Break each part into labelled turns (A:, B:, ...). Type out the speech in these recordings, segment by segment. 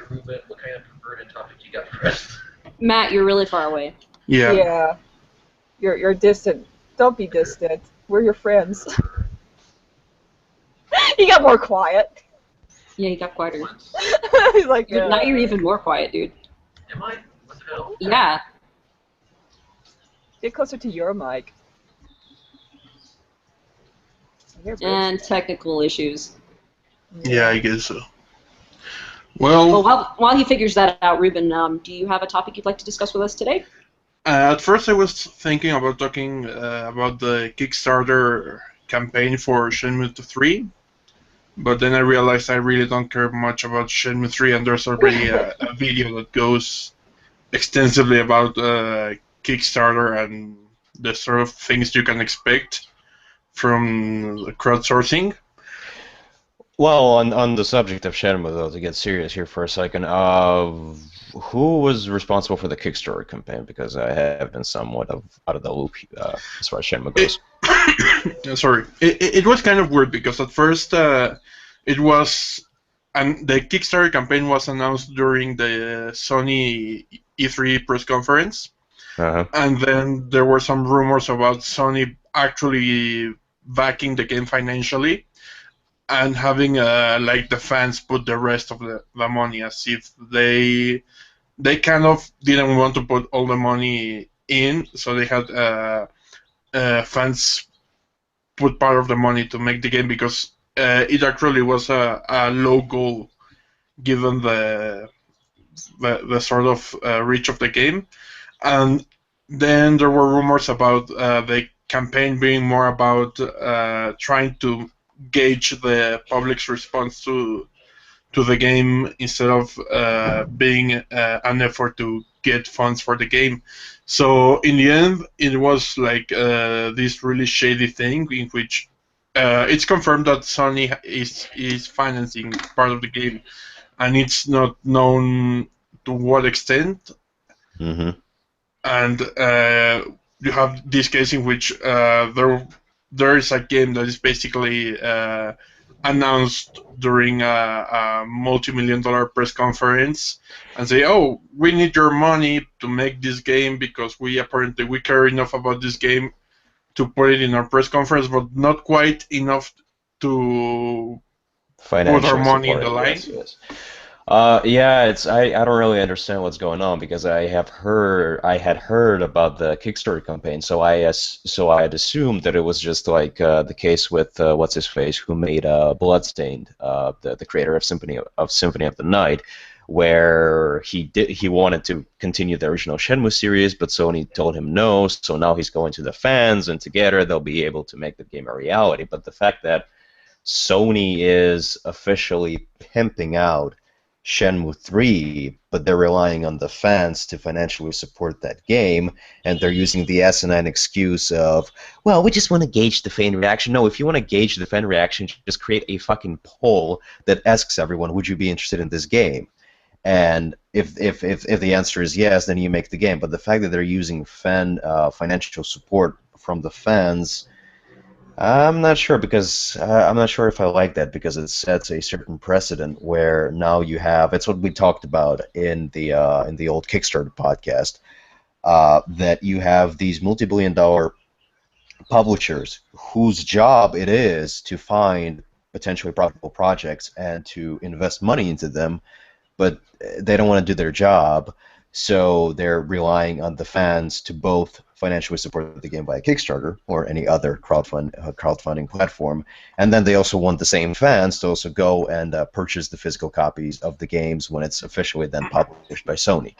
A: Ruben, what kind of perverted topic you got for us?
B: Matt, you're really far away.
C: Yeah.
D: Yeah. You're distant. Don't be distant. We're your friends. He got more quiet.
B: Yeah, you got quieter.
D: He's like,
B: Now you're even more quiet, dude.
A: Am I? What the hell?
B: Yeah.
D: Get closer to your mic. Here, Brooks.
B: And technical issues.
C: Yeah, I guess so.
B: Well,
C: Well,
B: while he figures that out, Ruben, do you have a topic you'd like to discuss with us today?
C: at first I was thinking about talking about the Kickstarter campaign for Shenmue 3, but then I realized I really don't care much about Shenmue 3, and there's already a video that goes extensively about Kickstarter and the sort of things you can expect from crowdsourcing.
E: Well, on the subject of Shenmue, though, to get serious here for a second, who was responsible for the Kickstarter campaign? Because I have been somewhat out of the loop as far as Shenmue goes.
C: Sorry, it was kind of weird because at first it was, and the Kickstarter campaign was announced during the Sony E3 press conference, and then there were some rumors about Sony actually backing the game financially and having like the fans put the rest of the money, as if they kind of didn't want to put all the money in, so they had fans put part of the money to make the game, because it actually was a low goal given the sort of reach of the game. And then there were rumors about the campaign being more about trying to gauge the public's response to the game instead of being an effort to get funds for the game. So in the end, it was like this really shady thing in which it's confirmed that Sony is financing part of the game, and it's not known to what extent.
E: Mm-hmm.
C: And you have this case in which there is a game that is basically announced during a multi-million-dollar press conference and say, oh, we need your money to make this game because we care enough about this game to put it in our press conference, but not quite enough to put our money in the line.
E: Yes. Yeah, I don't really understand what's going on, because I had heard about the Kickstarter campaign, so I had assumed that it was just like the case with what's his face, who made Bloodstained, the creator of Symphony of the Night, where he wanted to continue the original Shenmue series, but Sony told him no, so now he's going to the fans, and together they'll be able to make the game a reality. But the fact that Sony is officially pimping out Shenmue 3, but they're relying on the fans to financially support that game, and they're using the asinine excuse of, well, we just want to gauge the fan reaction. No, if you want to gauge the fan reaction, just create a fucking poll that asks everyone, would you be interested in this game? And if the answer is yes, then you make the game. But the fact that they're using financial support from the fans, I'm not sure, because I'm not sure if I like that, because it sets a certain precedent where now you have, it's what we talked about in the old Kickstarter podcast, that you have these multi-billion-dollar publishers whose job it is to find potentially profitable projects and to invest money into them, but they don't want to do their job, so they're relying on the fans to both financially support the game via Kickstarter or any other crowdfunding platform, and then they also want the same fans to also go and purchase the physical copies of the games when it's officially then published by Sony.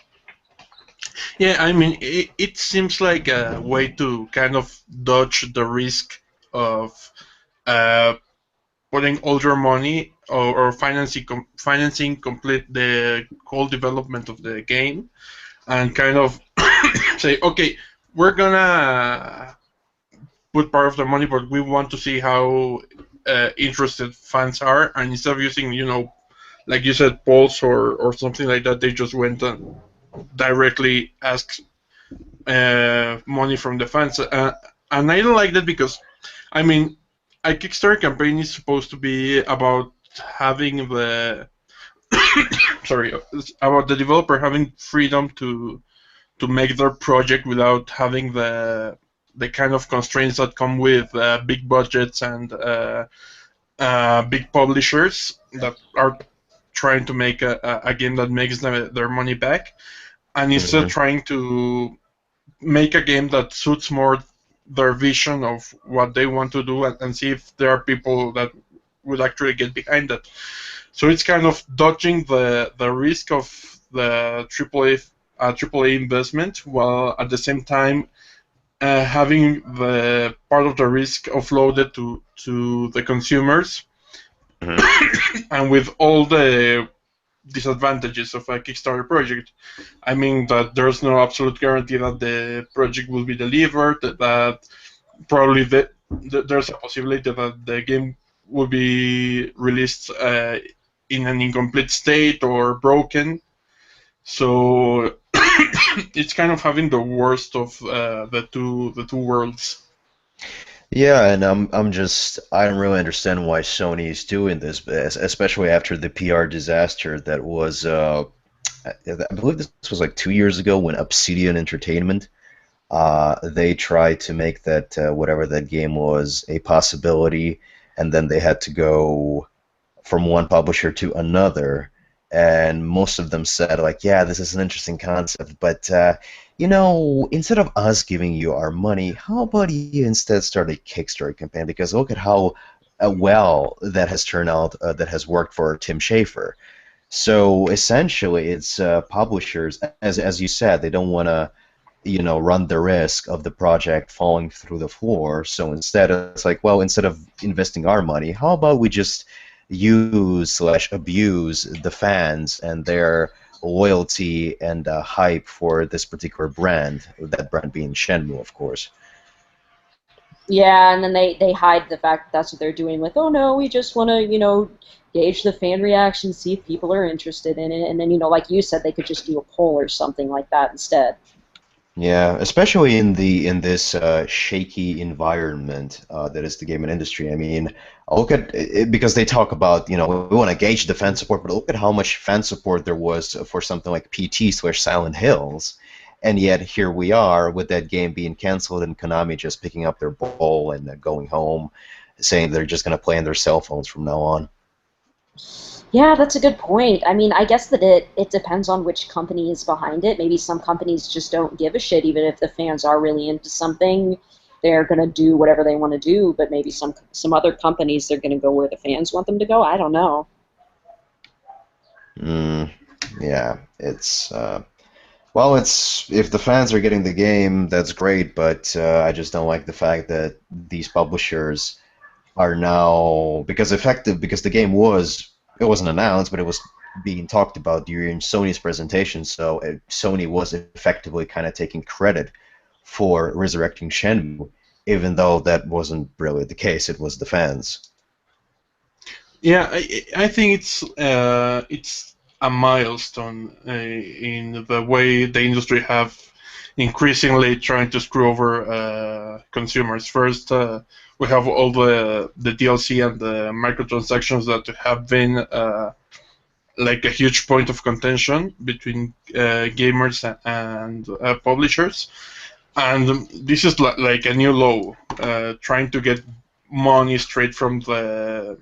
C: Yeah, I mean, it seems like a way to kind of dodge the risk of putting all your money or financing complete the whole development of the game, and kind of say, okay, we're gonna put part of the money, but we want to see how interested fans are, and instead of using, like you said, polls or something like that, they just went and directly asked money from the fans, and I don't like that, because, I mean, a Kickstarter campaign is supposed to be about having sorry, about the developer having freedom to make their project without having the kind of constraints that come with big budgets and big publishers that are trying to make a game that makes their money back, and instead
E: Mhm.
C: trying to make a game that suits more their vision of what they want to do, and see if there are people that would actually get behind it. So it's kind of dodging the risk of the AAA investment, while at the same time having the part of the risk offloaded to the consumers,
E: Mhm.
C: and with all the disadvantages of a Kickstarter project. I mean that there's no absolute guarantee that the project will be delivered, that probably there's a possibility that the game will be released in an incomplete state or broken. So it's kind of having the worst of the two worlds.
E: Yeah, and I don't really understand why Sony is doing this, especially after the PR disaster that was, I believe this was like 2 years ago when Obsidian Entertainment, they tried to make that whatever that game was a possibility, and then they had to go from one publisher to another, and most of them said like, yeah, this is an interesting concept, but instead of us giving you our money, how about you instead start a Kickstarter campaign? Because look at how well that has turned out, that has worked for Tim Schafer. So essentially, it's publishers, as you said, they don't want to run the risk of the project falling through the floor. So instead, it's like, well, instead of investing our money, how about we just use/abuse the fans and their loyalty and hype for this particular brand, that brand being Shenmue, of course.
B: Yeah, and then they hide the fact that that's what they're doing with, oh no, we just want to, gauge the fan reaction, see if people are interested in it, and then, like you said, they could just do a poll or something like that instead.
E: Yeah, especially in this shaky environment that is the gaming industry. I mean, look at it, because they talk about we want to gauge the fan support, but look at how much fan support there was for something like PT/Silent Hills, and yet here we are with that game being canceled and Konami just picking up their ball and going home, saying they're just going to play on their cell phones from now on.
B: Yeah, that's a good point. I mean, I guess that it depends on which company is behind it. Maybe some companies just don't give a shit, even if the fans are really into something. They're gonna do whatever they want to do, but maybe some other companies they're gonna go where the fans want them to go. I don't know.
E: Yeah, it's well, it's if the fans are getting the game, that's great, but I just don't like the fact that these publishers are now because the game wasn't announced, but it was being talked about during Sony's presentation, so Sony was effectively kind of taking credit for resurrecting Shenmue, even though that wasn't really the case. It was the fans.
C: Yeah, I think it's a milestone in the way the industry have increasingly trying to screw over consumers. First, we have all the DLC and the microtransactions that have been like a huge point of contention between gamers and publishers. And this is like a new low, trying to get money straight from the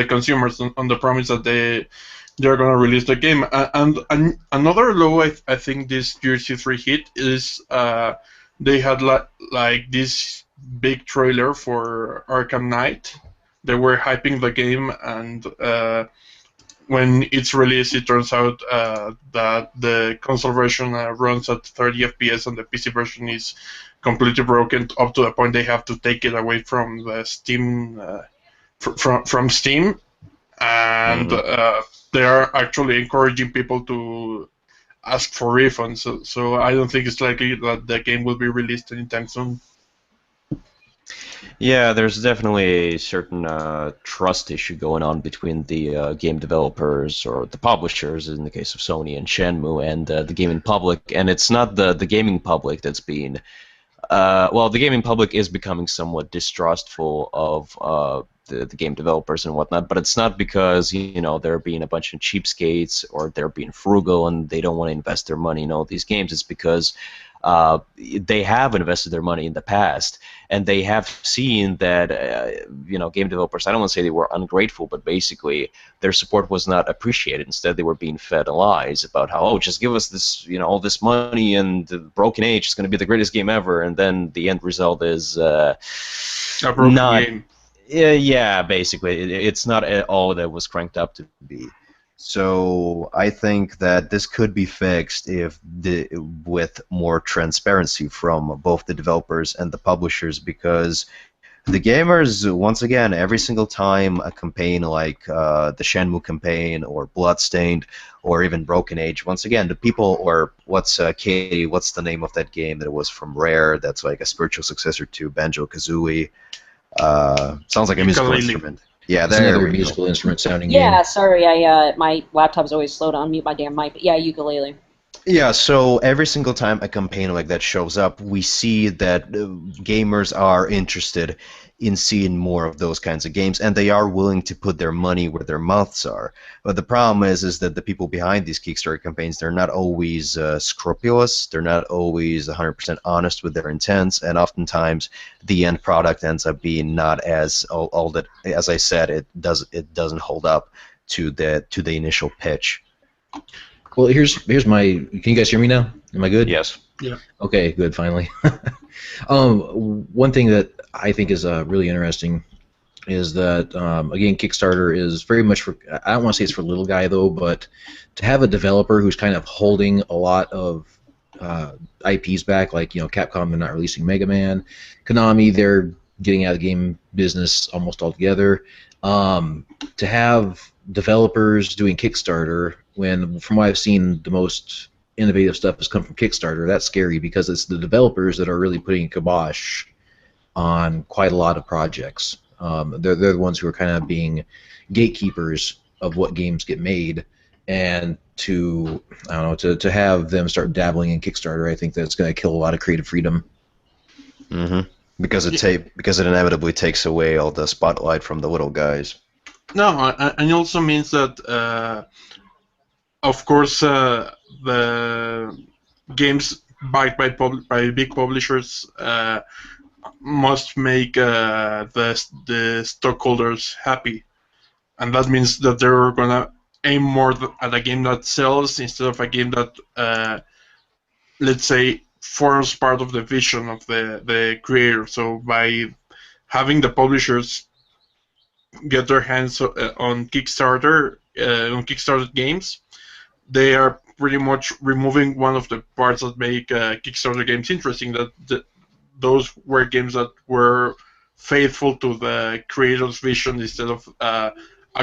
C: consumers on the promise that they're going to release the game. And another low I think this GC3 hit is they had like this big trailer for Arkham Knight. They were hyping the game, and when it's released, it turns out that the console version runs at 30 FPS and the PC version is completely broken, up to the point they have to take it away from the Steam from Steam, and
E: Hmm.
C: they are actually encouraging people to ask for refunds. So I don't think it's likely that the game will be released anytime soon.
E: Yeah, there's definitely a certain trust issue going on between the game developers or the publishers, in the case of Sony and Shenmue, and the gaming public. And it's not the gaming public that's being well, the gaming public is becoming somewhat distrustful of the game developers and whatnot, but it's not because they're being a bunch of cheapskates or they're being frugal and they don't want to invest their money in all these games. It's because they have invested their money in the past, and they have seen that game developers, I don't want to say they were ungrateful, but basically their support was not appreciated. Instead, they were being fed lies about how, just give us this all this money and the Broken Age is going to be the greatest game ever, and then the end result is
C: A broken
E: not
C: game.
E: yeah, basically it's not at all that was cranked up to be.
F: So I think that this could be fixed with more transparency from both the developers and the publishers, because the gamers, once again, every single time a campaign like the Shenmue campaign or Bloodstained or even Broken Age, once again, the people, or Katie, what's the name of that game that was from Rare that's like a spiritual successor to Banjo-Kazooie? Sounds like a musical
C: Ukulele.
F: instrument. Yeah,
G: It's
F: there
G: another
F: we go.
G: musical instrument sounding
B: Yeah,
G: game.
B: sorry, my laptop's always slow to unmute my damn mic. But yeah, ukulele.
F: Yeah, so every single time a campaign like that shows up, we see that gamers are interested in seeing more of those kinds of games, and they are willing to put their money where their mouths are. But the problem is that the people behind these Kickstarter campaigns, they're not always scrupulous, they're not always 100% honest with their intents, and oftentimes the end product ends up being not as all that, as I said, it doesn't hold up to the initial pitch.
G: Well, here's my. Can you guys hear me now? Am I good?
E: Yes.
G: Okay, good. Finally. One thing that I think is really interesting is that again, Kickstarter is very much for. I don't want to say it's for little guy though, but to have a developer who's kind of holding a lot of IPs back, like Capcom, they're not releasing Mega Man. Konami, they're getting out of the game business almost altogether. To have developers doing Kickstarter, when from what I've seen, the most innovative stuff has come from Kickstarter, that's scary because it's the developers that are really putting a kibosh on quite a lot of projects. They're the ones who are kind of being gatekeepers of what games get made, and to have them start dabbling in Kickstarter, I think that's going to kill a lot of creative freedom.
F: Mm-hmm. Because it inevitably takes away all the spotlight from the little guys.
C: No, and it also means that, of course, the games backed by big publishers must make the stockholders happy, and that means that they're gonna aim more at a game that sells instead of a game that, let's say, forms part of the vision of the creator. So by having the publishers get their hands on Kickstarter games, they are pretty much removing one of the parts that make Kickstarter games interesting. Those were games that were faithful to the creator's vision instead of a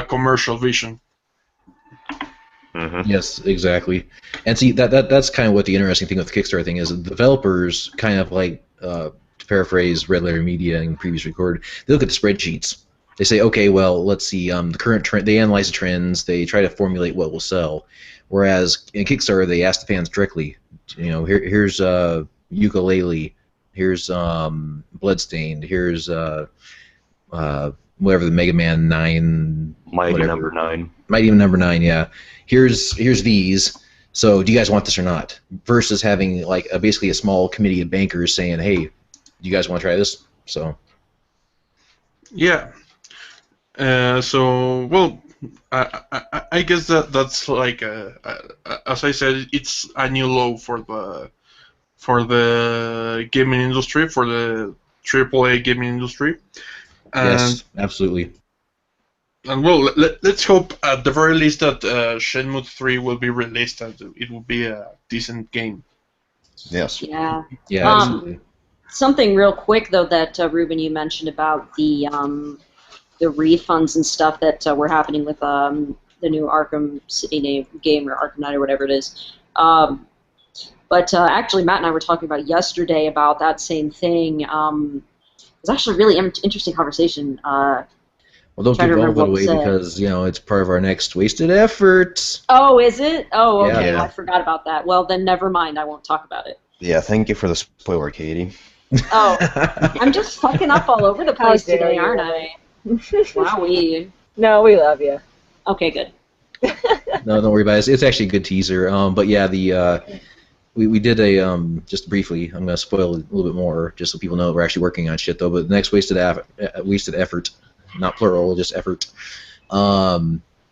C: commercial vision.
F: Mm-hmm.
G: Yes, exactly. And see, that's kind of what the interesting thing with the Kickstarter thing is. Developers kind of like, to paraphrase Red Letter Media in previous record, they look at the spreadsheets. They say, okay, well, let's see, the current trend. They analyze the trends. They try to formulate what will sell. Whereas in Kickstarter, they ask the fans directly. Here's Ukulele. Here's Bloodstained. Here's whatever the Mega Man 9.
E: Mighty
G: whatever.
E: number 9.
G: Mighty number 9, yeah. Here's these. So do you guys want this or not? Versus having like basically a small committee of bankers saying, hey, do you guys want to try this? So.
C: Yeah. I guess that's like as I said, it's a new low for the gaming industry, for the AAA gaming industry. And,
G: Yes, absolutely.
C: And well, let's hope at the very least that Shenmue 3 will be released and it will be a decent game.
F: Yes.
B: Yeah.
G: Yeah, absolutely.
B: Something real quick though that Ruben, you mentioned about the refunds and stuff that were happening with the new Arkham City game or Arkham Knight or whatever it is. But actually, Matt and I were talking about yesterday about that same thing. It was actually a really interesting conversation.
G: Well, don't
B: trying to
G: give all of
B: remember
G: it
B: what
G: away
B: was said.
G: because it's part of our next wasted effort.
B: Oh, is it? Oh, okay.
G: Yeah.
B: Well, I forgot about that. Well, then never mind. I won't talk about it.
F: Yeah, thank you for the spoiler, Katie.
B: Oh, I'm just fucking up all over the
D: How
B: place
D: dare
B: today,
D: you.
B: aren't I? Wowee.
D: No, we love you.
B: Okay, good.
G: No, don't worry about it. It's actually a good teaser. But yeah, we did a just briefly. I'm gonna spoil it a little bit more, just so people know we're actually working on shit though. But the next wasted effort, not plural, just effort.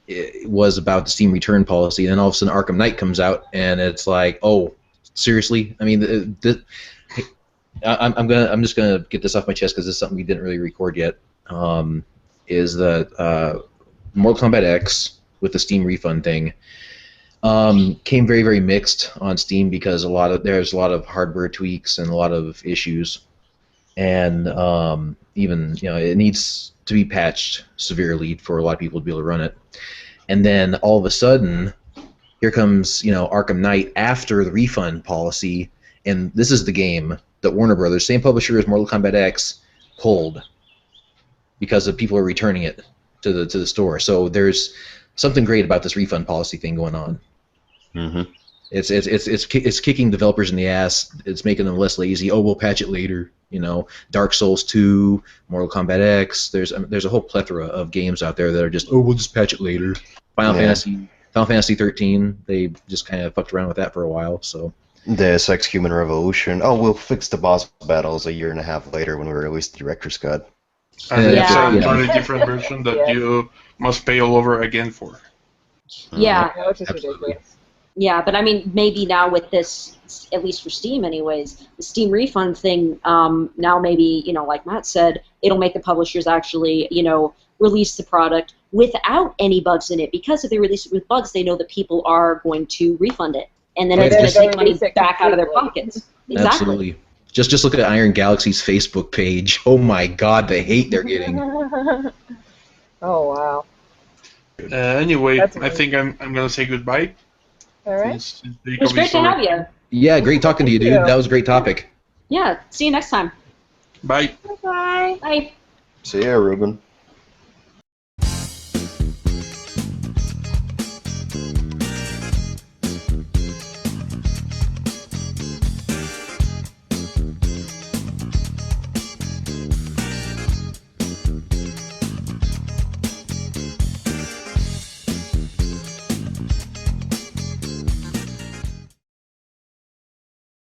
G: It was about the Steam return policy, and then all of a sudden Arkham Knight comes out, and it's like, oh, seriously? I mean, I'm just gonna get this off my chest because it's something we didn't really record yet. Is that Mortal Kombat X with the Steam refund thing came very, very mixed on Steam because there's a lot of hardware tweaks and a lot of issues, and even it needs to be patched severely for a lot of people to be able to run it. And then all of a sudden, here comes Arkham Knight after the refund policy, and this is the game that Warner Brothers, same publisher as Mortal Kombat X, pulled because of people are returning it to the store. So there's something great about this refund policy thing going on.
F: Mm-hmm.
G: It's kicking developers in the ass. It's making them less lazy. Oh, we'll patch it later. Dark Souls 2, Mortal Kombat X. There's a whole plethora of games out there that are just, oh, we'll just patch it later. Final Fantasy 13. They just kind of fucked around with that for a while. So
F: Deus Ex Human Revolution. Oh, we'll fix the boss battles a year and a half later when we release the director's cut.
C: And it's
B: Yeah.
C: an entirely different version that you must pay all over again for.
B: Yeah,
D: No, it's just
G: Absolutely.
D: ridiculous.
B: yeah, but I mean, maybe now with this, at least for Steam anyways, the Steam refund thing, now maybe, like Matt said, it'll make the publishers actually, release the product without any bugs in it, because if they release it with bugs, they know that people are going to refund it, and then
G: Right,
B: it's going to
G: just-
B: take money
D: Release it
B: back out of their
D: completely.
B: pockets. Exactly.
G: Absolutely. Just look at Iron Galaxy's Facebook page. Oh my God, the hate they're getting.
D: Oh, wow.
C: Anyway,
D: That's
C: I think I'm gonna say goodbye.
D: All right.
C: Since
B: It was great to have you.
G: Yeah, great talking to you, dude.
D: Thank you.
G: That was a great topic.
B: Yeah, see you next time.
C: Bye.
D: Bye.
B: Bye.
F: See ya, Ruben.